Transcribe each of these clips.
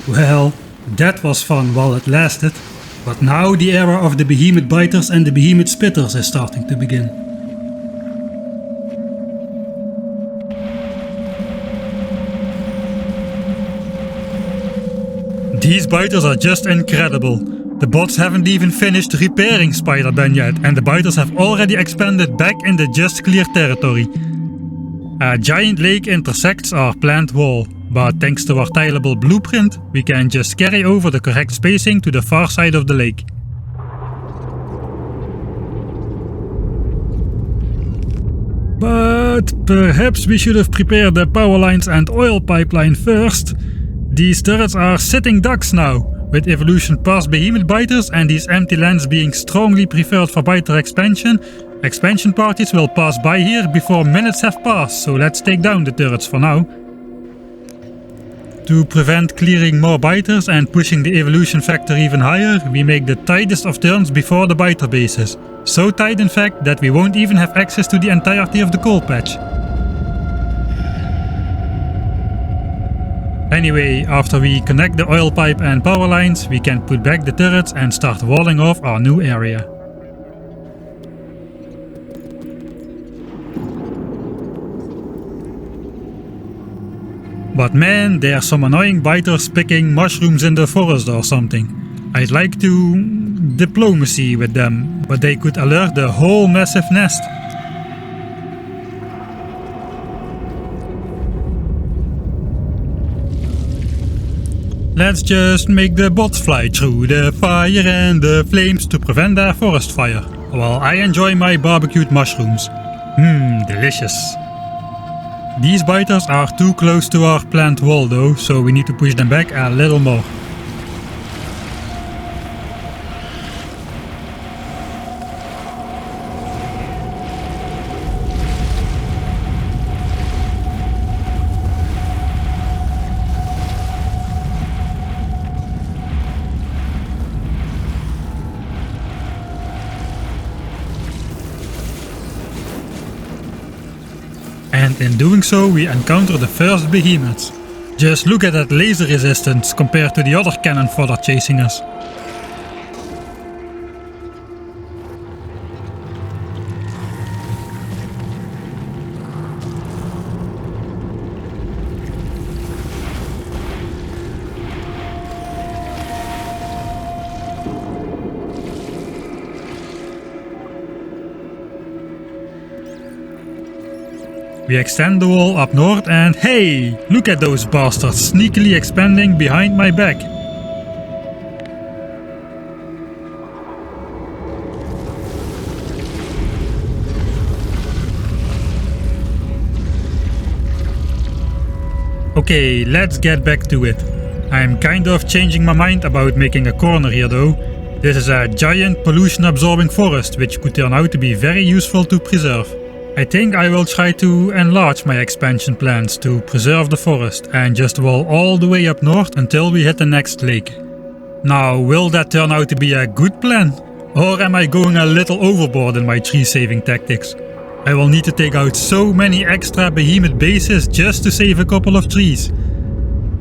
Well, that was fun while it lasted, but now the era of the behemoth biters and the behemoth spitters is starting to begin. These biters are just incredible. The bots haven't even finished repairing Spider-Ben yet, and the biters have already expanded back in the just cleared territory. A giant lake intersects our planned wall, but thanks to our tileable blueprint, we can just carry over the correct spacing to the far side of the lake. But perhaps we should have prepared the power lines and oil pipeline first. These turrets are sitting ducks now, with evolution past behemoth biters and these empty lands being strongly preferred for biter expansion. Expansion parties will pass by here before minutes have passed, so let's take down the turrets for now. To prevent clearing more biters and pushing the evolution factor even higher, we make the tightest of turns before the biter bases. So tight in fact that we won't even have access to the entirety of the coal patch. Anyway, after we connect the oil pipe and power lines, we can put back the turrets and start walling off our new area. But man, there are some annoying biters picking mushrooms in the forest or something. I'd like to diplomacy with them, but they could alert the whole massive nest. Let's just make the bots fly through the fire and the flames to prevent their forest fire, while I enjoy my barbecued mushrooms. Delicious. These biters are too close to our planned wall though, so we need to push them back a little more. And in doing so we encounter the first behemoths. Just look at that laser resistance compared to the other cannon fodder chasing us. We extend the wall up north and hey! Look at those bastards sneakily expanding behind my back. Okay, let's get back to it. I'm kind of changing my mind about making a corner here though. This is a giant pollution absorbing forest which could turn out to be very useful to preserve. I think I will try to enlarge my expansion plans to preserve the forest and just wall all the way up north until we hit the next lake. Now, will that turn out to be a good plan? Or am I going a little overboard in my tree saving tactics? I will need to take out so many extra behemoth bases just to save a couple of trees.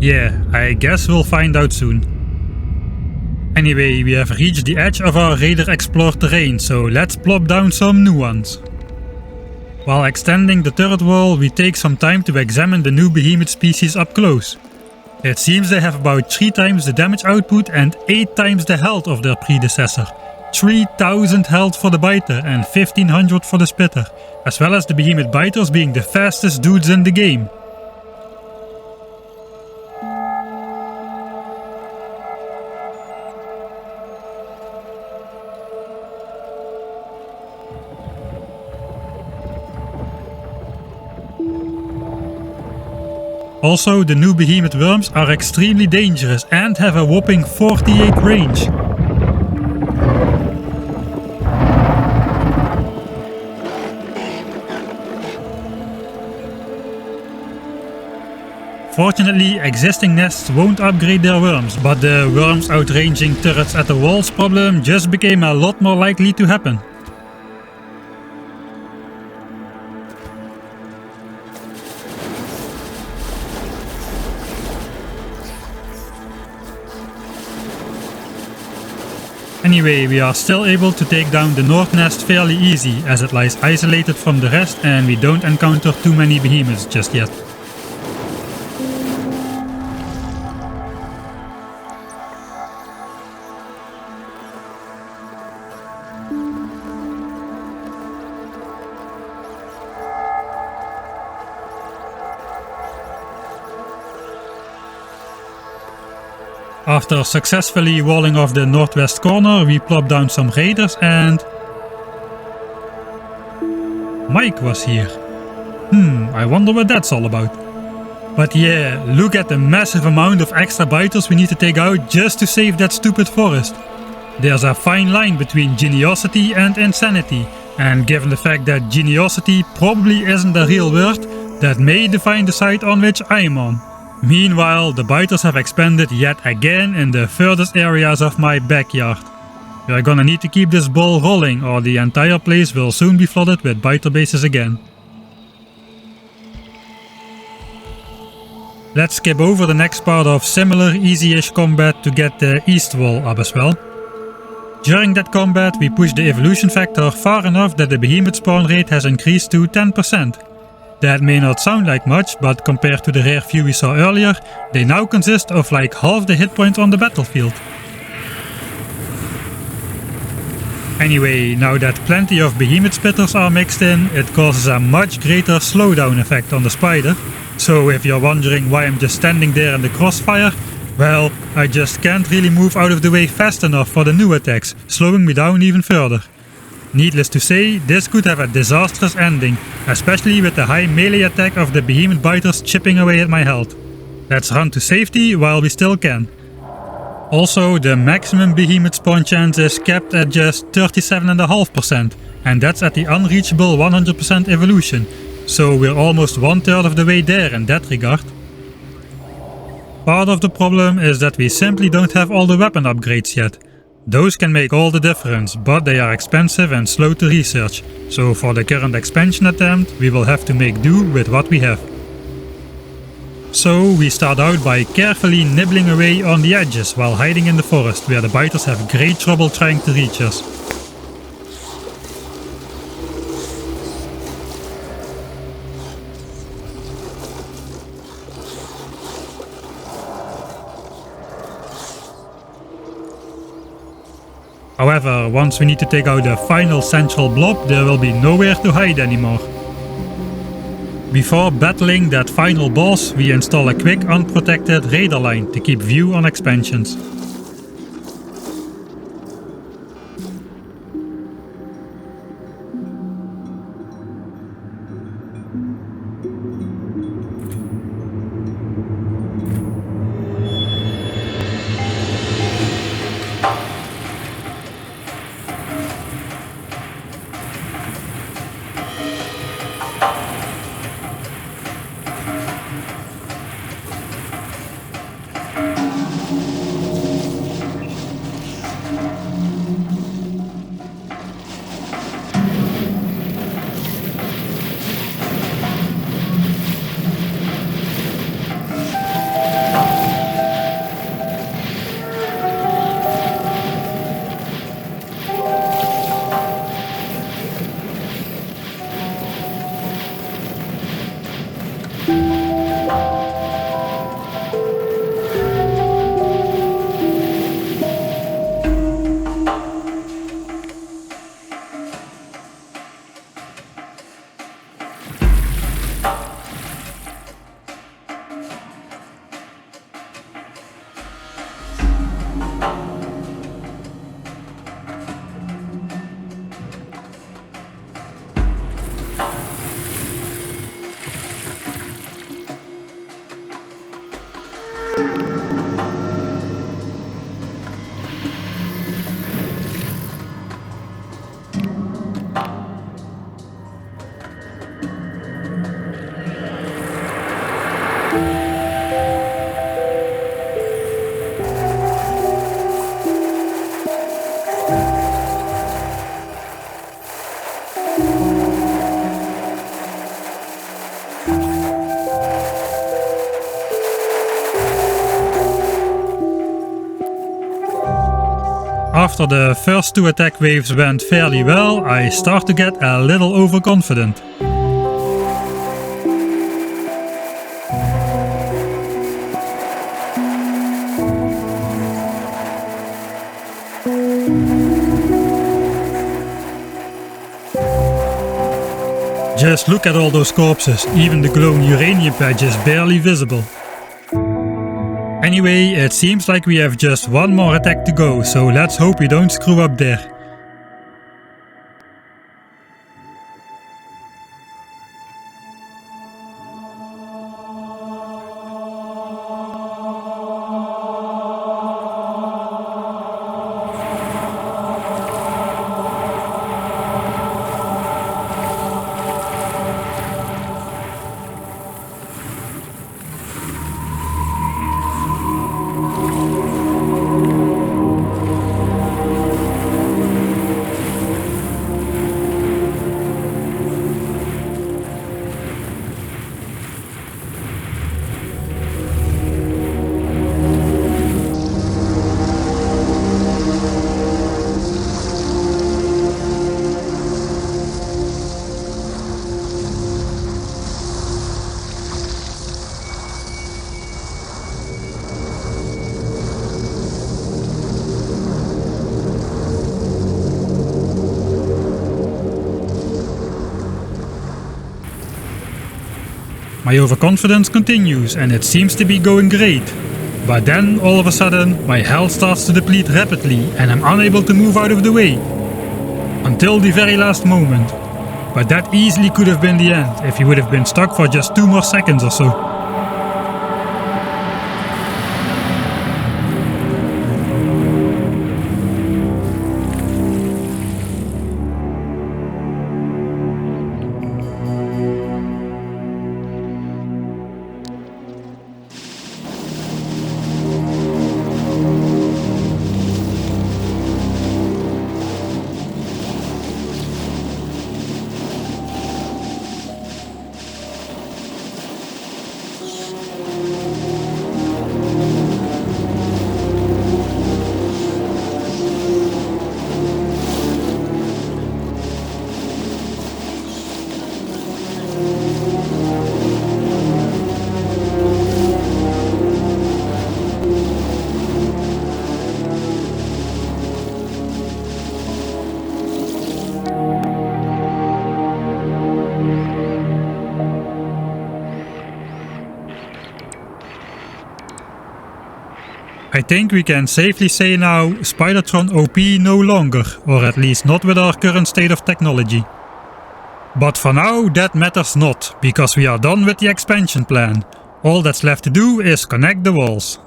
Yeah, I guess we'll find out soon. Anyway, we have reached the edge of our Raider explored terrain, so let's plop down some new ones. While extending the turret wall, we take some time to examine the new behemoth species up close. It seems they have about 3 times the damage output and 8 times the health of their predecessor. 3000 health for the biter and 1500 for the spitter, as well as the behemoth biters being the fastest dudes in the game. Also, the new behemoth worms are extremely dangerous and have a whopping 48 range. Fortunately, existing nests won't upgrade their worms, but the worms outranging turrets at the walls problem just became a lot more likely to happen. Anyway, we are still able to take down the north nest fairly easy, as it lies isolated from the rest and we don't encounter too many behemoths just yet. After successfully walling off the northwest corner, we plopped down some raiders and... Mike was here. I wonder what that's all about. But yeah, look at the massive amount of extra biters we need to take out just to save that stupid forest. There's a fine line between geniosity and insanity, and given the fact that geniosity probably isn't a real word, that may define the side on which I'm on. Meanwhile, the biters have expanded yet again in the furthest areas of my backyard. We are gonna need to keep this ball rolling or the entire place will soon be flooded with biter bases again. Let's skip over the next part of similar easy-ish combat to get the east wall up as well. During that combat we pushed the evolution factor far enough that the behemoth spawn rate has increased to 10%. That may not sound like much, but compared to the rare few we saw earlier, they now consist of like half the hit points on the battlefield. Anyway, now that plenty of behemoth spitters are mixed in, it causes a much greater slowdown effect on the spider. So if you're wondering why I'm just standing there in the crossfire, well, I just can't really move out of the way fast enough for the new attacks, slowing me down even further. Needless to say, this could have a disastrous ending, especially with the high melee attack of the behemoth biters chipping away at my health. Let's run to safety while we still can. Also, the maximum behemoth spawn chance is capped at just 37.5%, and that's at the unreachable 100% evolution, so we're almost 1/3 of the way there in that regard. Part of the problem is that we simply don't have all the weapon upgrades yet. Those can make all the difference, but they are expensive and slow to research, so for the current expansion attempt we will have to make do with what we have. So we start out by carefully nibbling away on the edges while hiding in the forest, where the biters have great trouble trying to reach us. However, once we need to take out the final central blob, there will be nowhere to hide anymore. Before battling that final boss, we install a quick unprotected raider line to keep view on expansions. after the first 2 attack waves went fairly well, I start to get a little overconfident. Just look at all those corpses, even the glowing uranium patch is barely visible. Anyway, it seems like we have just one more attack to go, so let's hope we don't screw up there. My overconfidence continues and it seems to be going great. But then all of a sudden my health starts to deplete rapidly and I'm unable to move out of the way. Until the very last moment. But that easily could have been the end if he would have been stuck for just 2 more seconds or so. I think we can safely say now, Spidertron OP no longer, or at least not with our current state of technology. But for now that matters not, because we are done with the expansion plan. All that's left to do is connect the walls.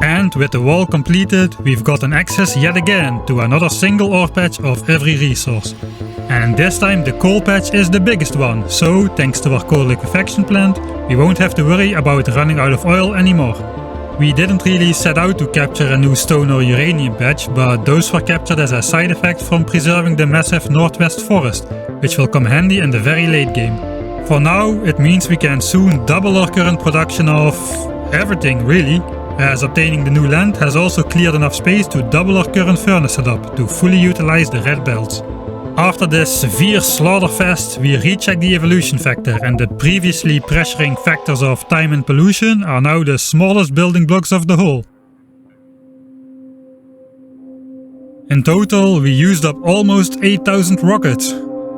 And with the wall completed, we've gotten access yet again to another single ore patch of every resource. And this time the coal patch is the biggest one, so thanks to our coal liquefaction plant, we won't have to worry about running out of oil anymore. We didn't really set out to capture a new stone or uranium patch, but those were captured as a side effect from preserving the massive northwest forest, which will come handy in the very late game. For now, it means we can soon double our current production of everything really, as obtaining the new land has also cleared enough space to double our current furnace setup to fully utilize the red belts. After this severe slaughterfest, we recheck the evolution factor, and the previously pressuring factors of time and pollution are now the smallest building blocks of the whole. In total, we used up almost 8,000 rockets.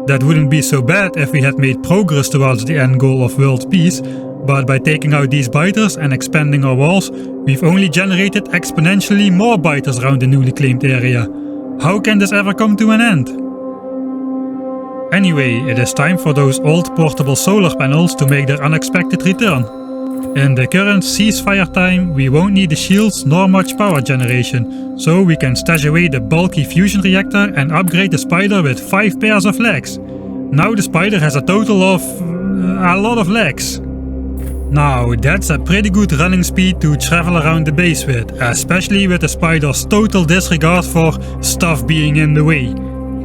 That wouldn't be so bad if we had made progress towards the end goal of world peace, but by taking out these biters and expanding our walls, we've only generated exponentially more biters around the newly claimed area. How can this ever come to an end? Anyway, it is time for those old portable solar panels to make their unexpected return. In the current ceasefire time, we won't need the shields nor much power generation, so we can stash away the bulky fusion reactor and upgrade the spider with 5 pairs of legs. Now the spider has a total of a lot of legs. Now that's a pretty good running speed to travel around the base with, especially with the spider's total disregard for stuff being in the way.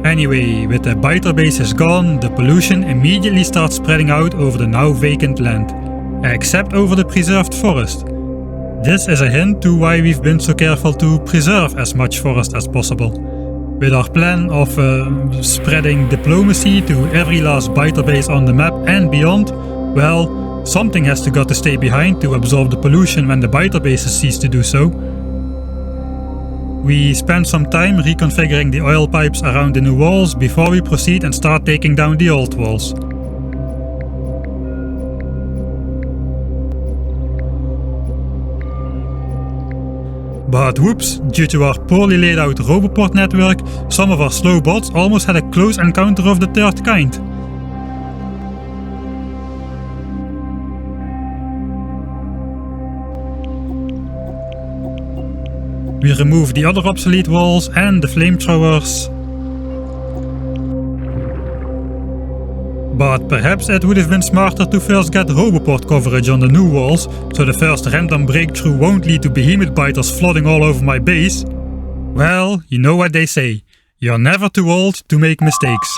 Anyway, with the biter base is gone, the pollution immediately starts spreading out over the now vacant land, except over the preserved forest. This is a hint to why we've been so careful to preserve as much forest as possible. With our plan of spreading diplomacy to every last biter base on the map and beyond, well, something has got to stay behind to absorb the pollution when the biter bases cease to do so. We spent some time reconfiguring the oil pipes around the new walls before we proceed and start taking down the old walls. But whoops, due to our poorly laid out Roboport network, some of our slow bots almost had a close encounter of the third kind. We removed the other obsolete walls and the flamethrowers. But perhaps it would have been smarter to first get Roboport coverage on the new walls, so the first random breakthrough won't lead to behemoth biters flooding all over my base. Well, you know what they say, you're never too old to make mistakes.